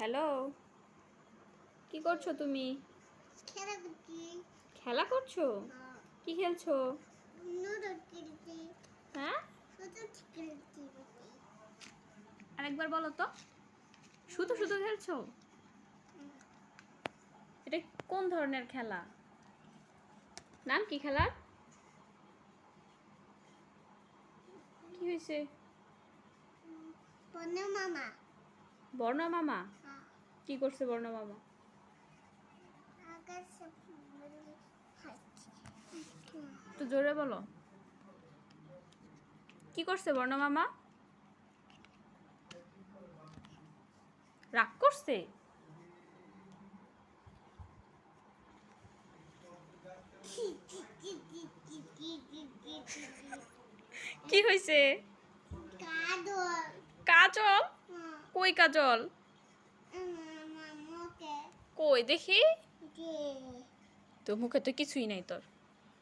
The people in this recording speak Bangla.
হ্যালো, কি করছো তুমি? খেলা করছি। খেলা করছো? কি খেলছো? নুডলস খেলছি। হ্যাঁ, নুডলস খেলছি। আরেকবার বলো তো। শুধু শুধু খেলছো? এটা কোন ধরনের খেলা? নাম কি খেলার? কি হয়েছে? বনু মামা। বর্ণমামা? কি করছে বর্ণমামা? আকাশে বলে হাসছে। একটু জোরে বলো। কি করছে বর্ণমামা? রাগ করছে? কি হয়েছে? কাদল। কাজল? কই কাজল? মুখে কই দেখি? যে তো মুখে তো কিছুই নাই তোর।